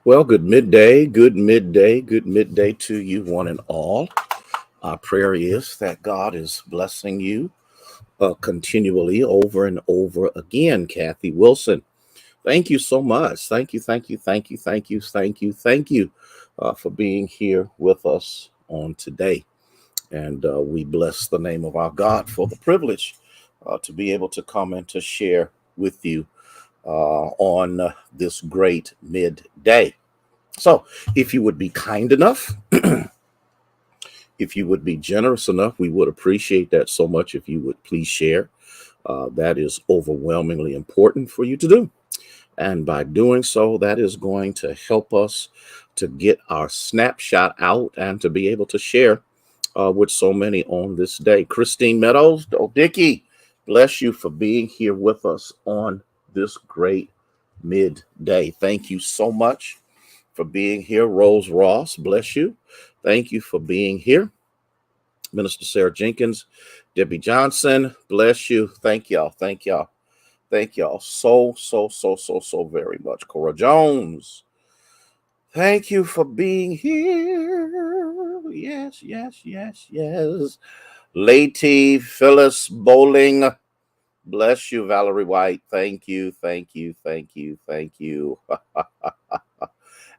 Well, good midday to you, one and all. Our prayer is that God is blessing you continually over and over again. Kathy Wilson, thank you so much. Thank you for being here with us on today. And we bless the name of our God for the privilege to be able to come and to share with you on this great midday. So, if you would be kind enough, if you would be generous enough, we would appreciate that so much. If you would please share, that is overwhelmingly important for you to do. And by doing so, that is going to help us to get our snapshot out and to be able to share with so many on this day. Christine Meadows, oh, Dickie, bless you for being here with us on this great midday. Thank you so much for being here. Rose Ross, bless you. Thank you for being here. Minister Sarah Jenkins, Debbie Johnson, bless you. Thank y'all. Thank y'all. Thank y'all so very much. Cora Jones, thank you for being here. Yes. Lady Phyllis Bowling, bless you. Valerie White, thank you.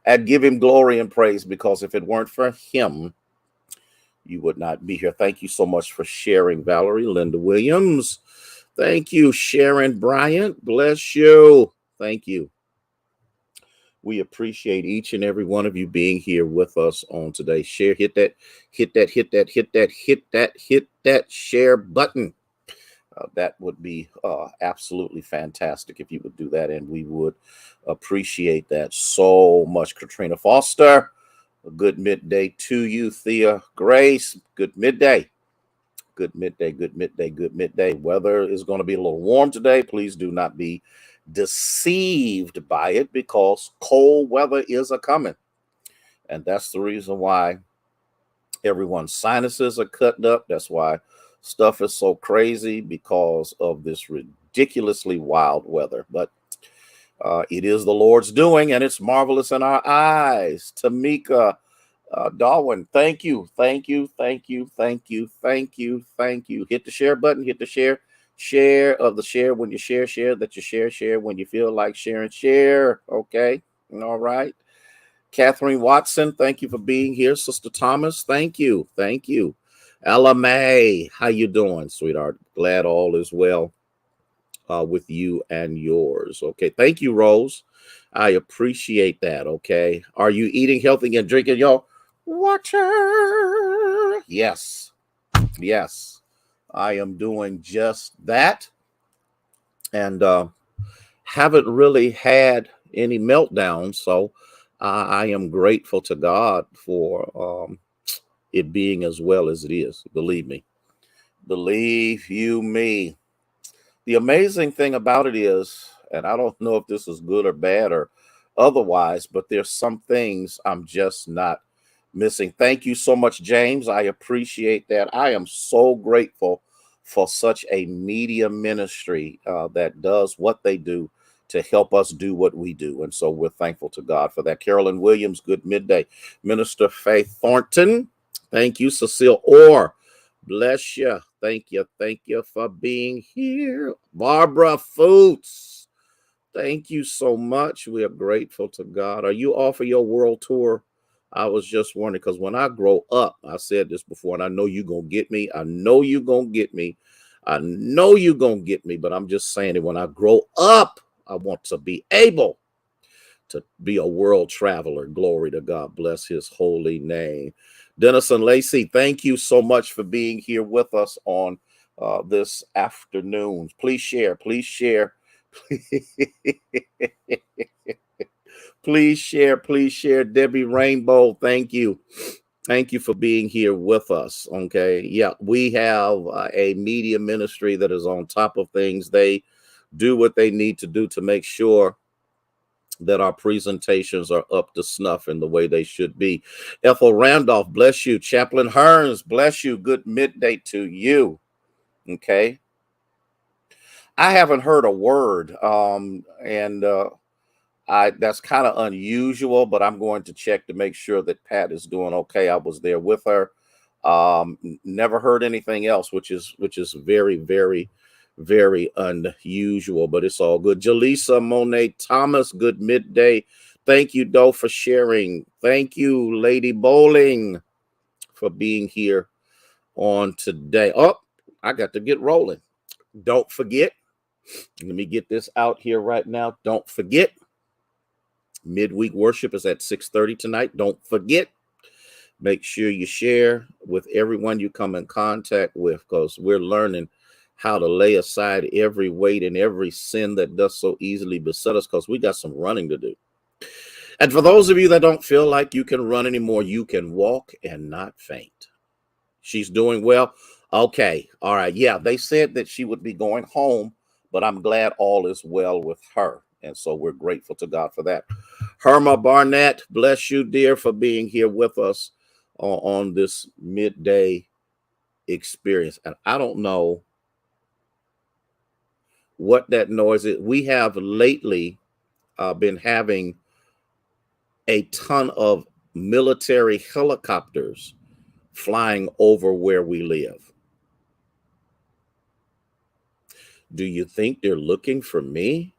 And give him glory and praise, because if it weren't for him, you would not be here. Thank you so much for sharing, Valerie. Linda Williams, thank you. Sharon Bryant, bless you. Thank you. We appreciate each and every one of you being here with us on today. Share, hit that share button. That would be absolutely fantastic if you would do that, and we would appreciate that so much. Katrina Foster, a good midday to you. Thea Grace, good midday. Good midday. Weather is going to be a little warm today. Please do not be deceived by it, because cold weather is a coming. And that's the reason why everyone's sinuses are cutting up. That's why stuff is so crazy, because of this ridiculously wild weather. But it is the Lord's doing, and it's marvelous in our eyes. Tamika Darwin, thank you. Hit the share button, hit the share of the share. When you share that you share when you feel like sharing, share. Okay. All right. Catherine Watson, thank you for being here. Sister Thomas, thank you. Ella May, how you doing, sweetheart? Glad all is well with you and yours. Okay. Thank you, Rose. I appreciate that. Okay. Are you eating healthy and drinking your water? Yes. I am doing just that, and haven't really had any meltdowns. So I am grateful to God for it being as well as it is. Believe you me. The amazing thing about it is, and I don't know if this is good or bad or otherwise, but there's some things I'm just not missing. Thank you so much, James. I appreciate that. I am so grateful for such a media ministry that does what they do to help us do what we do. And so we're thankful to God for that. Carolyn Williams, good midday. Minister Faith Thornton, thank you. Cecile Orr, bless you. Thank you for being here. Barbara Foots, thank you so much. We are grateful to God. Are you off of your world tour? I was just wondering, because when I grow up, I said this before, and I know you're going to get me. I know you're going to get me. But I'm just saying that when I grow up, I want to be able to be a world traveler. Glory to God. Bless his holy name. Denison Lacey, thank you so much for being here with us on this afternoon. Please share. Please share. Debbie Rainbow, thank you. Thank you for being here with us. Okay. Yeah, we have a media ministry that is on top of things. They do what they need to do to make sure that our presentations are up to snuff in the way they should be. Ethel Randolph, bless you. Chaplain Hearns, bless you. Good midday to you. Okay. I haven't heard a word. And That's kind of unusual, but I'm going to check to make sure that Pat is doing okay. I was there with her. Never heard anything else, which is very, very, very unusual, but it's all good. Jaleesa Monet Thomas, good midday. Thank you, Doe, for sharing. Thank you, Lady Bowling, for being here on today. Oh, I got to get rolling. Don't forget. Let me get this out here right now. Don't forget. Midweek worship is at 6:30 tonight. Don't forget. Make sure you share with everyone you come in contact with, because we're learning how to lay aside every weight and every sin that does so easily beset us, because we got some running to do. And for those of you that don't feel like you can run anymore, you can walk and not faint. She's doing well. Okay. All right. Yeah, they said that she would be going home, but I'm glad all is well with her. And so we're grateful to God for that. Herma Barnett, bless you, dear, for being here with us on this midday experience. And I don't know what that noise is. We have lately been having a ton of military helicopters flying over where we live. Do you think they're looking for me?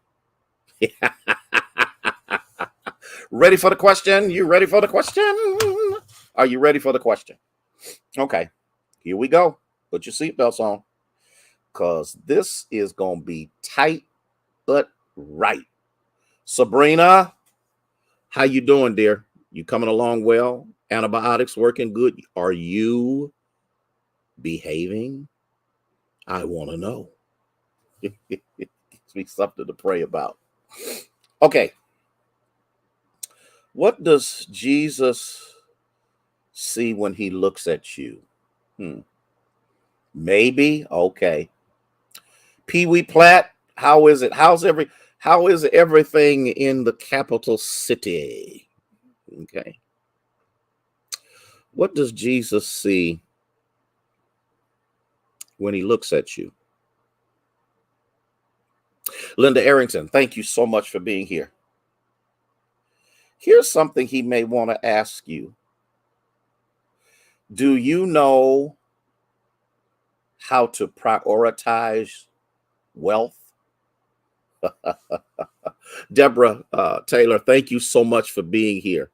Ready for the question? You ready for the question? Are you ready for the question? Okay, here we go. Put your seatbelts on, because this is going to be tight but right. Sabrina, how you doing, dear? You coming along well? Antibiotics working good? Are you behaving? I want to know. Gives me something to pray about. Okay. What does Jesus see when he looks at you? Maybe. Okay. Pee Wee Platt, how is it? How is everything in the capital city? Okay. What does Jesus see when he looks at you? Linda Arrington, thank you so much for being here. Here's something he may want to ask you. Do you know how to prioritize wealth? Deborah Taylor, thank you so much for being here.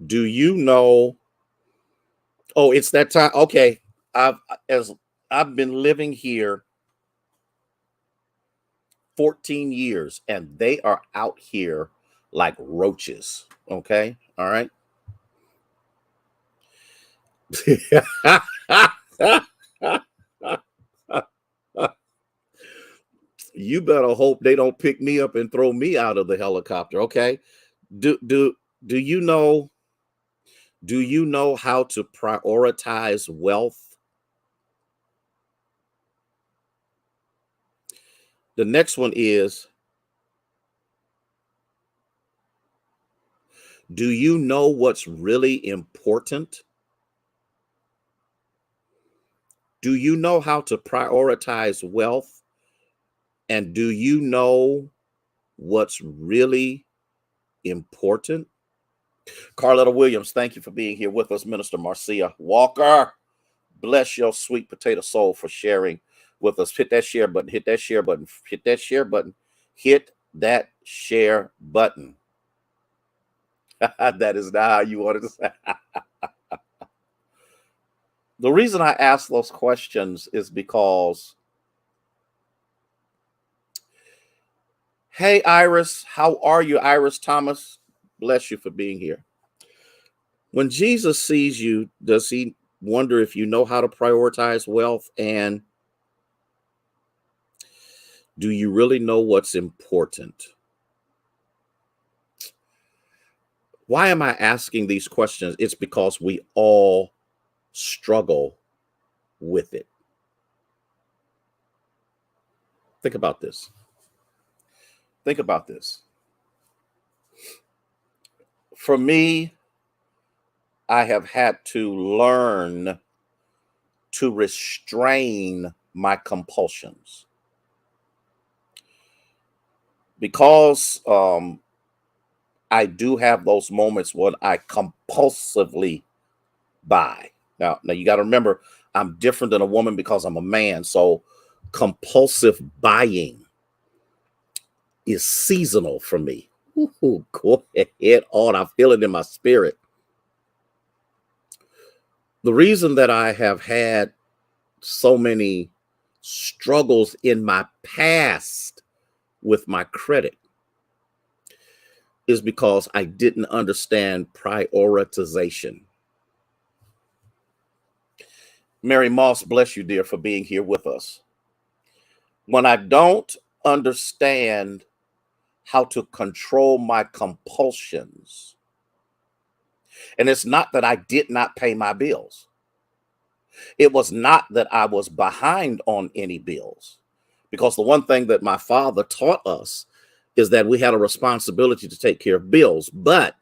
Do you know? Oh, it's that time. Okay. I've been living here 14 years, and they are out here like roaches. Okay. All right. You better hope they don't pick me up and throw me out of the helicopter. Okay. Do do do you know how to prioritize wealth? The next one is, do you know what's really important? Do you know how to prioritize wealth? And do you know what's really important? Carletta Williams, thank you for being here with us. Minister Marcia Walker, bless your sweet potato soul for sharing with us. Hit that share button, hit that share button, hit that share button, hit that share button. That is not how you wanted to say. The reason I ask those questions is because, hey, Iris, how are you, Iris Thomas? Bless you for being here. When Jesus sees you, does he wonder if you know how to prioritize wealth? And do you really know what's important? Why am I asking these questions? It's because we all struggle with it. Think about this. Think about this. For me, I have had to learn to restrain my compulsions. because I do have those moments when I compulsively buy. Now you got to remember, I'm different than a woman because I'm a man. So compulsive buying is seasonal for me. Ooh, go ahead on. I feel it in my spirit. The reason that I have had so many struggles in my past with my credit is because I didn't understand prioritization. Mary Moss, bless you, dear, for being here with us. When I don't understand how to control my compulsions, and it's not that I did not pay my bills, it was not that I was behind on any bills, because the one thing that my father taught us is that we had a responsibility to take care of bills. But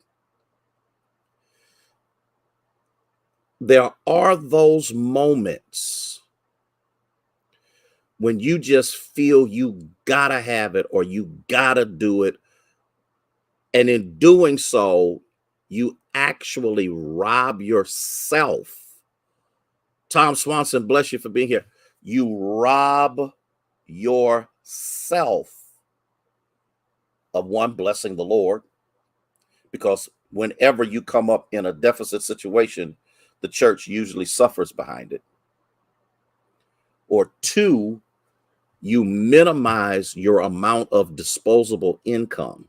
there are those moments when you just feel you gotta have it or you gotta do it. And in doing so, you actually rob yourself. Tom Swanson, bless you for being here. You rob yourself of one, blessing the Lord, because whenever you come up in a deficit situation, the church usually suffers behind it. Or two, you minimize your amount of disposable income.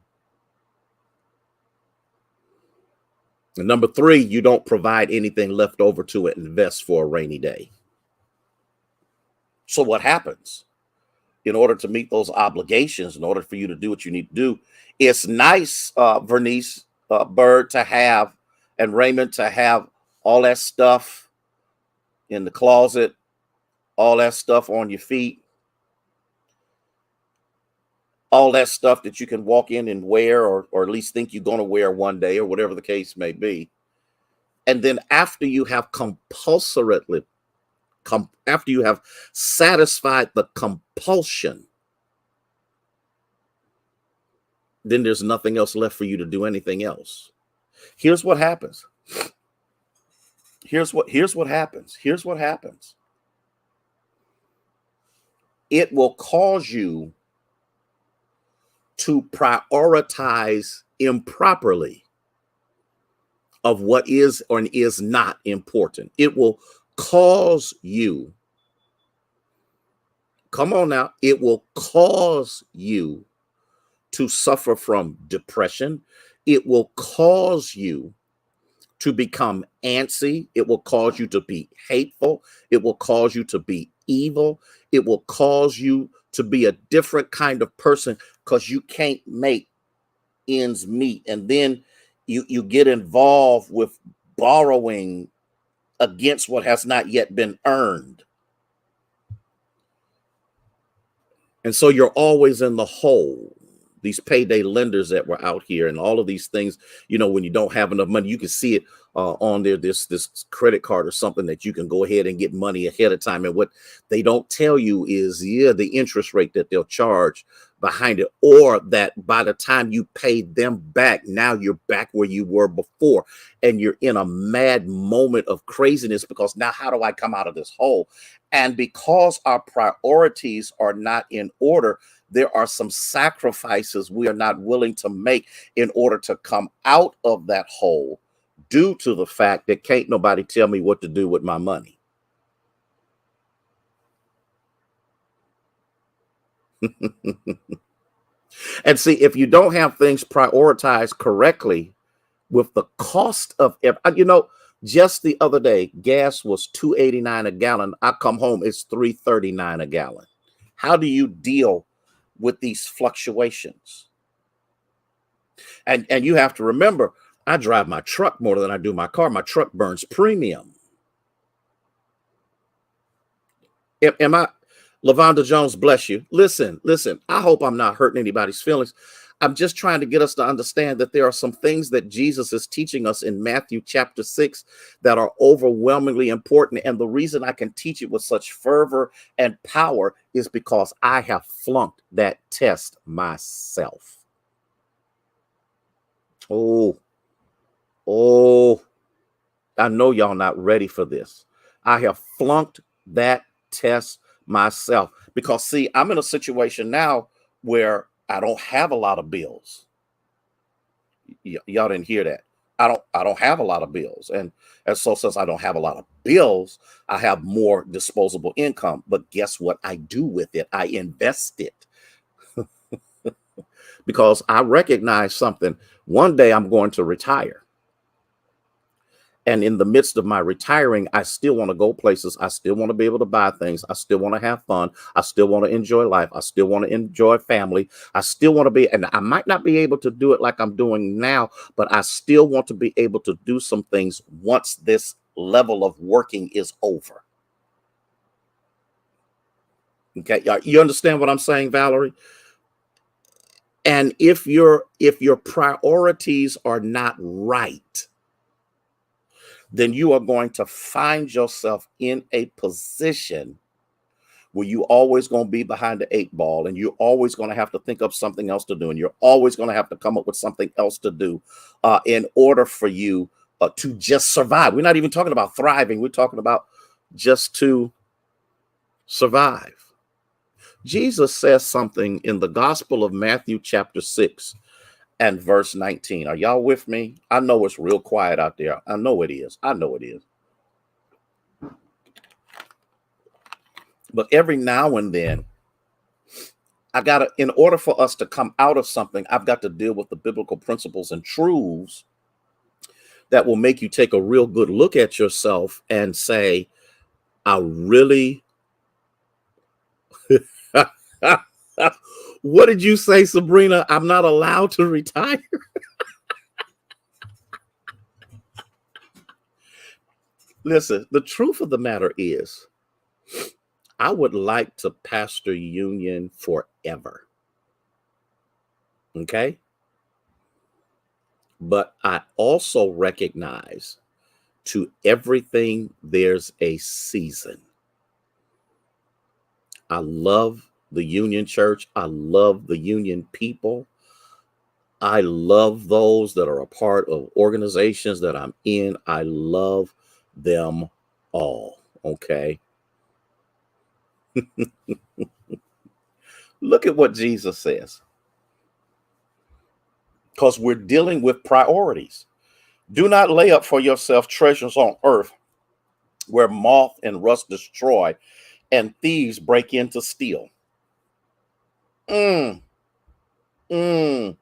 And number three, you don't provide anything left over to invest for a rainy day. So what happens? In order to meet those obligations, in order for you to do what you need to do, it's nice, Vernice Bird, to have, and Raymond, to have all that stuff in the closet, all that stuff on your feet, all that stuff that you can walk in and wear, or at least think you're going to wear one day, or whatever the case may be. And then after you have after you have satisfied the compulsion, then there's nothing else left for you to do anything else. Here's what happens. Here's what happens. Here's what happens. It will cause you to prioritize improperly of what is or is not important. It will cause you, come on now, it will cause you to suffer from depression. It will cause you to become antsy. It will cause you to be hateful. It will cause you to be evil. It will cause you to be a different kind of person because you can't make ends meet. And then you get involved with borrowing against what has not yet been earned. And so you're always in the hole. These payday lenders that were out here and all of these things, when you don't have enough money, you can see it on there, this credit card or something that you can go ahead and get money ahead of time. And what they don't tell you is, the interest rate that they'll charge behind it, or that by the time you pay them back, now you're back where you were before. And you're in a mad moment of craziness because now how do I come out of this hole? And because our priorities are not in order, there are some sacrifices we are not willing to make in order to come out of that hole, due to the fact that can't nobody tell me what to do with my money. And see, if you don't have things prioritized correctly with the cost of, just the other day, gas was $2.89 a gallon. I come home, it's $3.39 a gallon. How do you deal with these fluctuations? And you have to remember, I drive my truck more than I do my car. My truck burns premium. Am I, Lavonda Jones, bless you. Listen, I hope I'm not hurting anybody's feelings. I'm just trying to get us to understand that there are some things that Jesus is teaching us in Matthew chapter 6 that are overwhelmingly important. And the reason I can teach it with such fervor and power is because I have flunked that test myself. Oh, oh, I know y'all not ready for this. I have flunked that test myself because, see, I'm in a situation now where I don't have a lot of bills. Y'all didn't hear that. I don't have a lot of bills. And so since I don't have a lot of bills, I have more disposable income. But guess what I do with it? I invest it because I recognize something. One day I'm going to retire. And in the midst of my retiring, I still want to go places. I still want to be able to buy things. I still want to have fun. I still want to enjoy life. I still want to enjoy family. I still want to be, and I might not be able to do it like I'm doing now, but I still want to be able to do some things once this level of working is over. Okay. You understand what I'm saying, Valerie? And if your priorities are not right, then you are going to find yourself in a position where you always going to be behind the 8 ball, and you're always going to have to think of something else to do, and you're always going to have to come up with something else to do in order for you to just survive. We're not even talking about thriving. We're talking about just to survive. Jesus says something in the Gospel of Matthew chapter 6 and verse 19. Are y'all with me? I know it's real quiet out there. I know it is. I know it is. But every now and then, in order for us to come out of something, I've got to deal with the biblical principles and truths that will make you take a real good look at yourself and say, I really. What did you say, Sabrina? I'm not allowed to retire. Listen, the truth of the matter is, I would like to pastor Union forever. Okay? But I also recognize to everything there's a season. I love the Union Church. I love the Union people. I love those that are a part of organizations that I'm in. I love them all. Okay. Look at what Jesus says. Because we're dealing with priorities. Do not lay up for yourself treasures on earth where moth and rust destroy and thieves break in to steal. Mm, mm.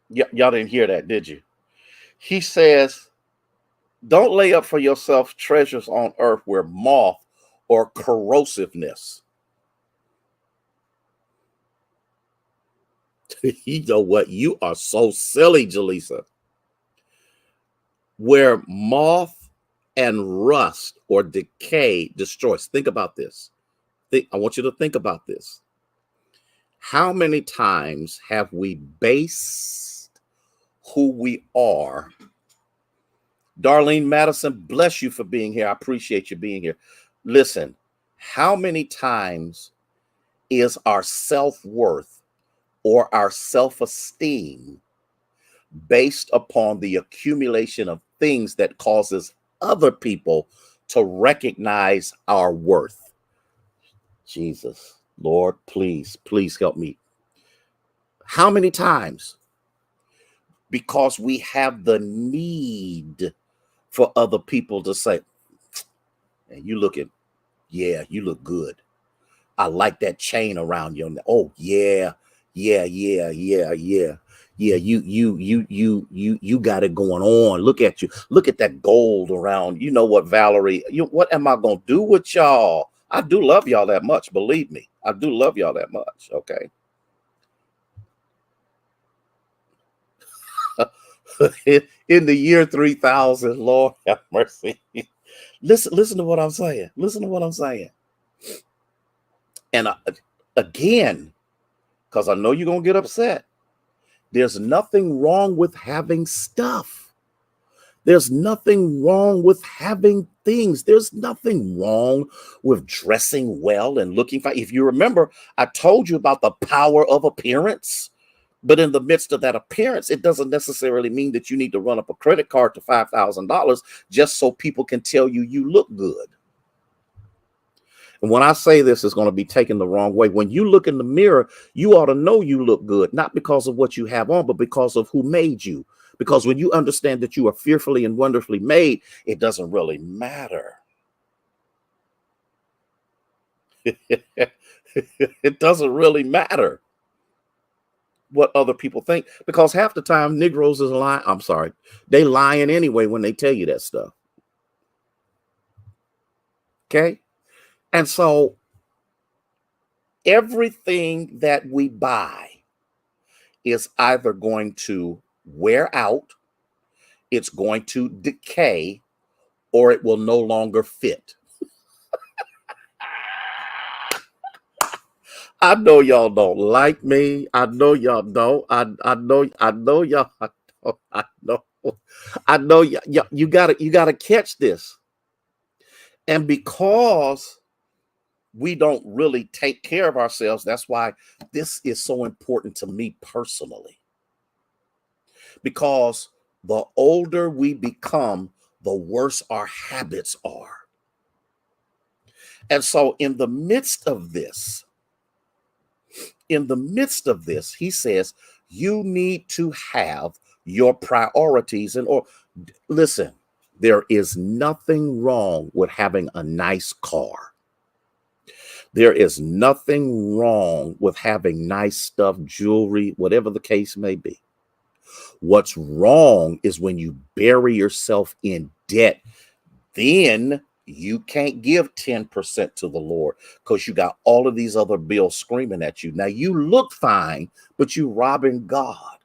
Y'all didn't hear that, did you? He says, don't lay up for yourself treasures on earth where moth or corrosiveness. You know what? You are so silly, Jaleesa. Where moth and rust or decay destroys. Think about this. I want you to think about this. How many times have we based who we are? Darlene Madison, bless you for being here. I appreciate you being here. Listen, how many times is our self-worth or our self-esteem based upon the accumulation of things that causes other people to recognize our worth? Jesus, Lord, please help me. How many times? Because we have the need for other people to say, and you looking, yeah, you look good. I like that chain around your neck. Oh, yeah. Yeah, you got it going on. Look at you. Look at that gold around. You know what, Valerie? What am I gonna do with y'all? I do love y'all that much. Believe me, I do love y'all that much. Okay. In the year 3000, Lord have mercy. Listen to what I'm saying. Listen to what I'm saying. And again, because I know you're going to get upset. There's nothing wrong with having stuff. There's nothing wrong with having things. There's nothing wrong with dressing well and looking fine. If you remember, I told you about the power of appearance. But in the midst of that appearance, it doesn't necessarily mean that you need to run up a credit card to $5,000 just so people can tell you you look good. And when I say this, it's going to be taken the wrong way. When you look in the mirror, you ought to know you look good, not because of what you have on, but because of who made you. Because when you understand that you are fearfully and wonderfully made, it doesn't really matter. It doesn't really matter what other people think, because half the time Negroes is lying. I'm sorry. They lying anyway when they tell you that stuff. Okay. And so everything that we buy is either going to wear out, it's going to decay, or it will no longer fit. I know y'all don't like me. I know y'all don't. I know y'all. I know you gotta catch this. And because we don't really take care of ourselves, that's why this is so important to me personally. Because the older we become, the worse our habits are. And so in the midst of this, he says, you need to have your priorities in order. Listen, there is nothing wrong with having a nice car. There is nothing wrong with having nice stuff, jewelry, whatever the case may be. What's wrong is when you bury yourself in debt. Then you can't give 10% to the Lord because you got all of these other bills screaming at you. Now you look fine, but you're robbing God.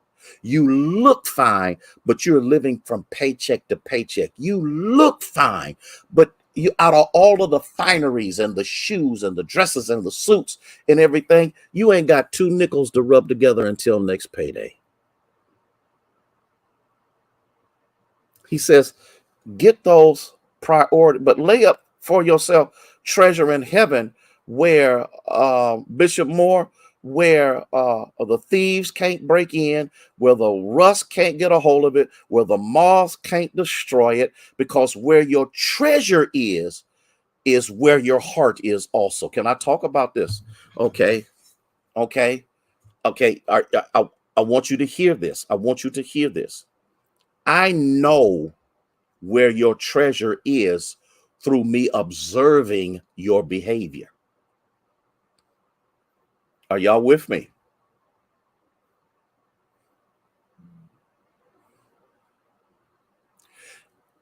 You look fine, but you're living from paycheck to paycheck. You look fine, but you, out of all of the fineries and the shoes and the dresses and the suits and everything, you ain't got 2 nickels to rub together until next payday. He says, get those priority, but lay up for yourself treasure in heaven where Bishop Moore, where the thieves can't break in, where the rust can't get a hold of it, where the moths can't destroy it, because where your treasure is where your heart is also. Can I talk about this? Okay. I want you to hear this. I want you to hear this. I know where your treasure is through me observing your behavior. Are y'all with me?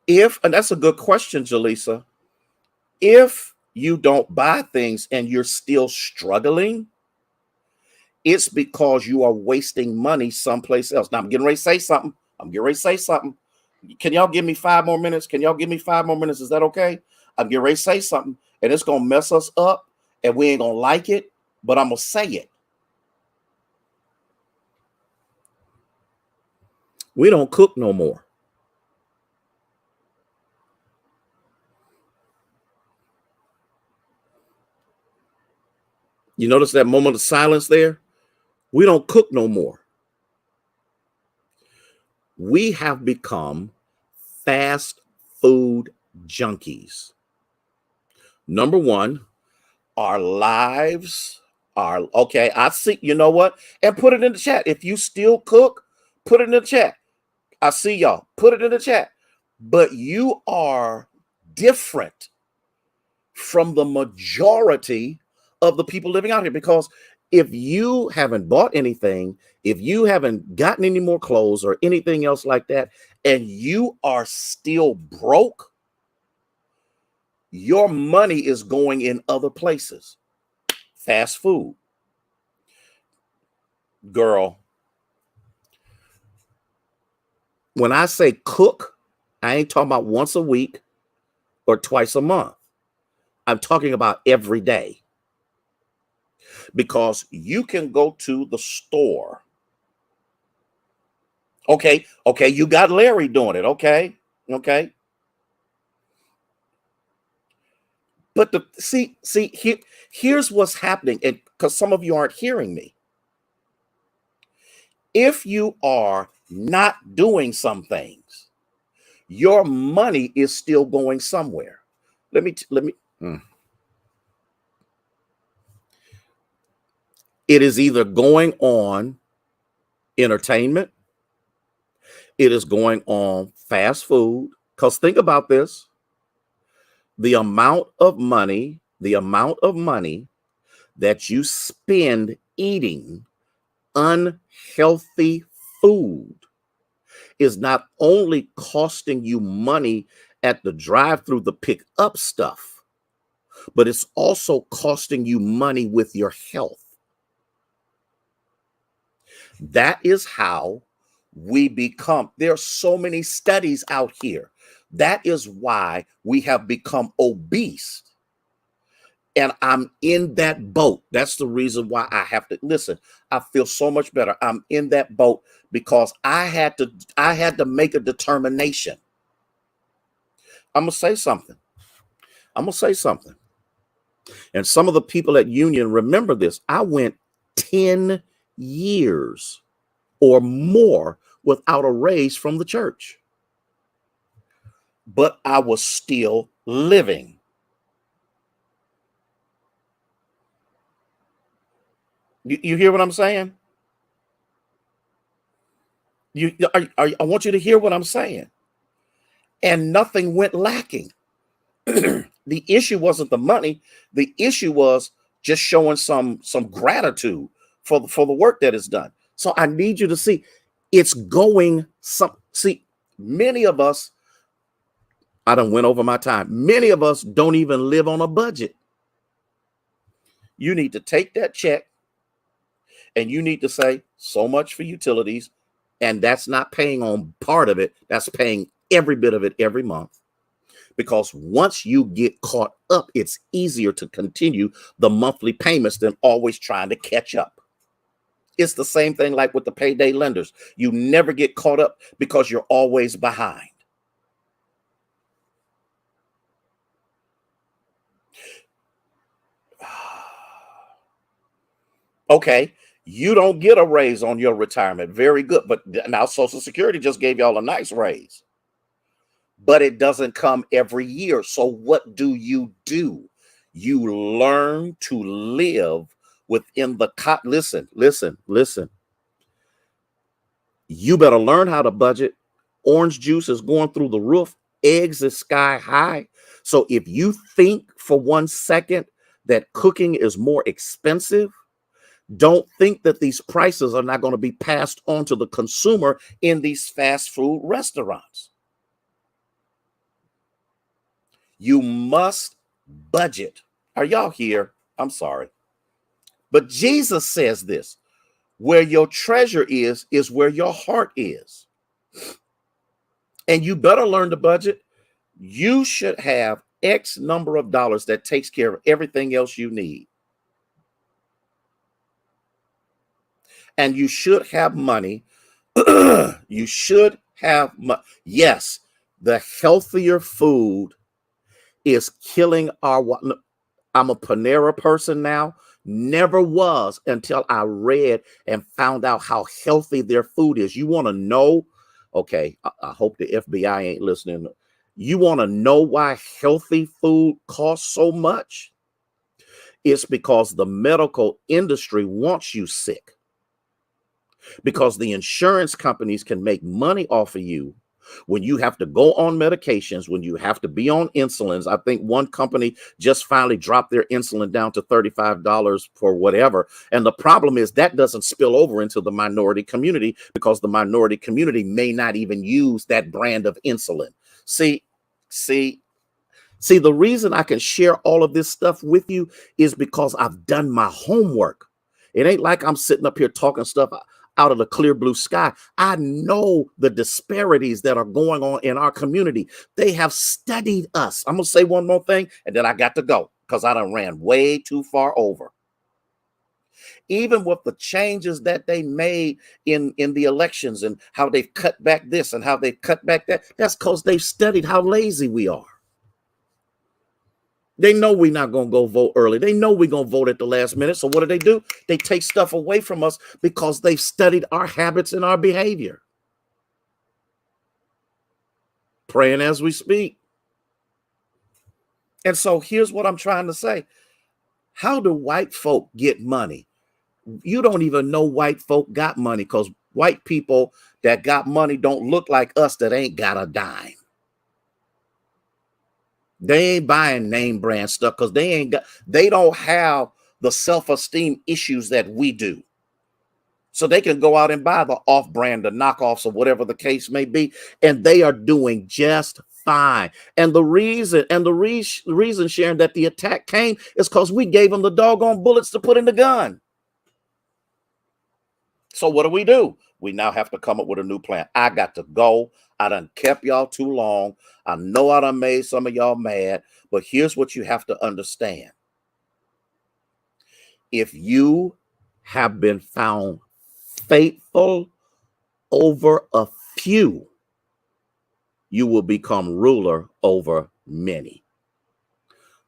And that's a good question, Jaleesa. If you don't buy things and you're still struggling, it's because you are wasting money someplace else. Now I'm getting ready to say something. Can y'all give me 5 more minutes? Is that okay? I'm getting ready to say something, and it's going to mess us up, and we ain't going to like it, but I'm going to say it. We don't cook no more. You notice that moment of silence there? We don't cook no more. We have become fast food junkies. Number one, our lives are okay. I see, you know what? And put it in the chat. If you still cook, put it in the chat. I see y'all. Put it in the chat. But you are different from the majority of the people living out here, because if you haven't bought anything, if you haven't gotten any more clothes or anything else like that, and you are still broke, your money is going in other places. Fast food. Girl, when I say cook, I ain't talking about once a week or twice a month. I'm talking about every day. because you can go to the store. Okay, you got Larry doing it. Okay. But here's what's happening, and because some of you aren't hearing me. If you are not doing some things, your money is still going somewhere. Let me. It is either going on entertainment, it is going on fast food. Because think about this: the amount of money that you spend eating unhealthy food is not only costing you money at the drive-through to pick up stuff, but it's also costing you money with your health. That is how we become. There are so many studies out here. That is why we have become obese. And I'm in that boat. That's the reason why I have to listen. I feel so much better. I'm in that boat because I had to make a determination. I'm gonna say something. And some of the people at Union remember this. I went 10 years or more without a raise from the church. But I was still living. You hear what I'm saying? I want you to hear what I'm saying. And nothing went lacking. The issue wasn't the money. The issue was just showing some gratitude for the work that is done. So I need you to see it's going some. See, many of us, I done went over my time. Many of us don't even live on a budget. You need to take that check and you need to say so much for utilities, and that's not paying on part of it. That's paying every bit of it every month. Because once you get caught up, it's easier to continue the monthly payments than always trying to catch up. It's the same thing like with the payday lenders. You never get caught up because you're always behind. Okay, you don't get a raise on your retirement. Very good. But now Social Security just gave y'all a nice raise. But it doesn't come every year. So what do? You learn to live within the listen. You better learn how to budget. Orange juice is going through the roof. Eggs is sky high. So if you think for 1 second that cooking is more expensive, don't think that these prices are not going to be passed on to the consumer in these fast food restaurants. You must budget. Are y'all here? I'm sorry. But Jesus says this: where your treasure is where your heart is. And you better learn to budget. You should have X number of dollars that takes care of everything else you need. And you should have money. You should have money. Yes, the healthier food is killing our. I'm a Panera person now. Never was until I read and found out how healthy their food is. You want to know? Okay, I hope the FBI ain't listening. You want to know why healthy food costs so much? It's because the medical industry wants you sick. Because the insurance companies can make money off of you when you have to go on medications, when you have to be on insulins. I think one company just finally dropped their insulin down to $35 for whatever. And the problem is that doesn't spill over into the minority community because the minority community may not even use that brand of insulin. See, the reason I can share all of this stuff with you is because I've done my homework. It ain't like I'm sitting up here talking stuff out of the clear blue sky. I know the disparities that are going on in our community. They have studied us. I'm going to say one more thing, and then I got to go because I done ran way too far over. even with the changes that they made in the elections and how they've cut back this and how they've cut back that, that's because they've studied how lazy we are. They know we're not going to go vote early. They know we're going to vote at the last minute. So what do? They take stuff away from us because they've studied our habits and our behavior. Praying as we speak. And so here's what I'm trying to say. How do white folk get money? You don't even know white folk got money, because white people that got money don't look like us that ain't got a dime. They ain't buying name brand stuff because they don't have the self-esteem issues that we do. So they can go out and buy the off-brand, the knockoffs, or whatever the case may be, and they are doing just fine. And the reason Sharon, that the attack came is because we gave them the doggone bullets to put in the gun. So what do? We now have to come up with a new plan. I got to go. I done kept y'all too long. I know I done made some of y'all mad, but here's what you have to understand. If you have been found faithful over a few, you will become ruler over many.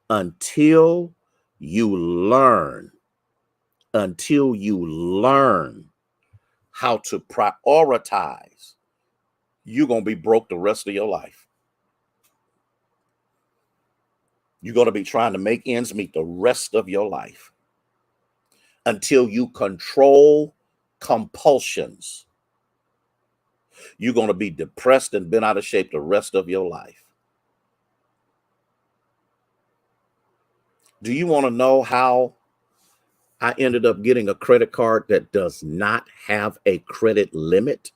Until you learn how to prioritize, you're going to be broke the rest of your life. You're going to be trying to make ends meet the rest of your life until you control compulsions. You're going to be depressed and bent out of shape the rest of your life. Do you want to know how I ended up getting a credit card that does not have a credit limit?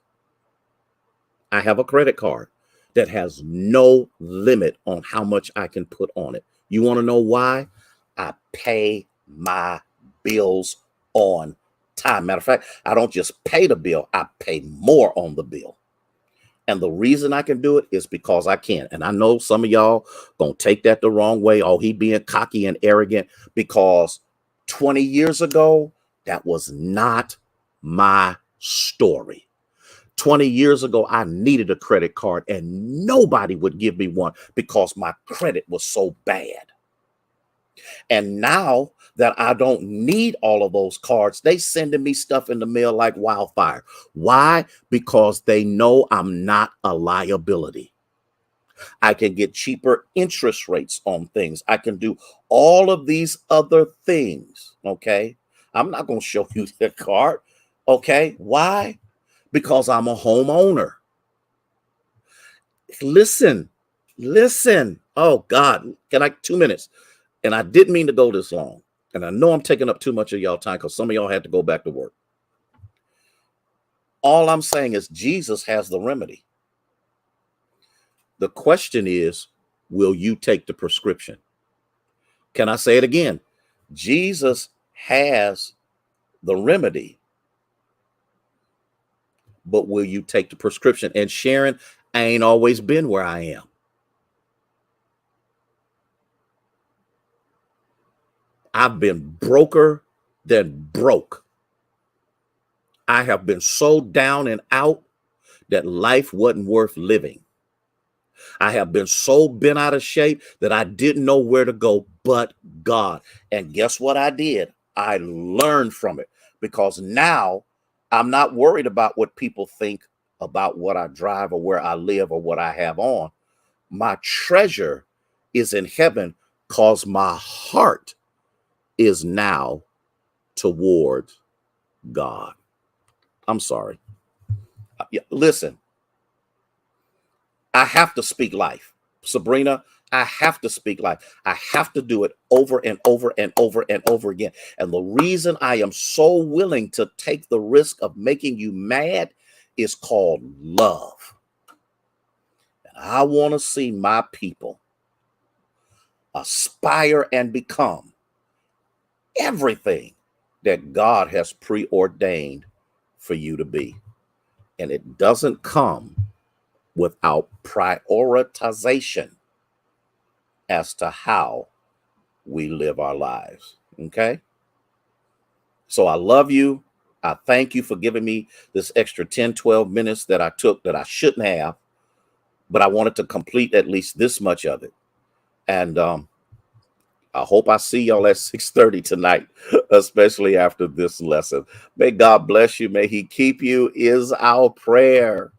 I have a credit card that has no limit on how much I can put on it. You want to know why? I pay my bills on time. Matter of fact, I don't just pay the bill, I pay more on the bill. And the reason I can do it is because I can. And I know some of y'all gonna take that the wrong way. Oh, he being cocky and arrogant, because 20 years ago, that was not my story. 20 years ago, I needed a credit card and nobody would give me one because my credit was so bad. And now that I don't need all of those cards, they sending me stuff in the mail like wildfire. Why? Because they know I'm not a liability. I can get cheaper interest rates on things. I can do all of these other things. Okay. I'm not going to show you the card. Okay. Why? Because I'm a homeowner. Listen. Oh God. Can I 2 minutes? And I didn't mean to go this long. And I know I'm taking up too much of y'all time because some of y'all had to go back to work. All I'm saying is Jesus has the remedy. The question is, will you take the prescription? Can I say it again? Jesus has the remedy, but will you take the prescription? And Sharon, I ain't always been where I am. I've been broker than broke. I have been so down and out that life wasn't worth living. I have been so bent out of shape that I didn't know where to go but God. And guess what I did? I learned from it, because now I'm not worried about what people think about what I drive or where I live or what I have on. My treasure is in heaven because my heart is now toward God. I'm sorry. Listen, I have to speak life. Sabrina, I have to speak life. I have to do it over and over and over and over again. And the reason I am so willing to take the risk of making you mad is called love. And I want to see my people aspire and become everything that God has preordained for you to be. And it doesn't come without prioritization as to how we live our lives. Okay? So I love you. I thank you for giving me this extra 10, 12 minutes that I took that I shouldn't have, but I wanted to complete at least this much of it. And I hope I see y'all at 6:30 tonight, especially after this lesson. May God bless you. May he keep you is our prayer.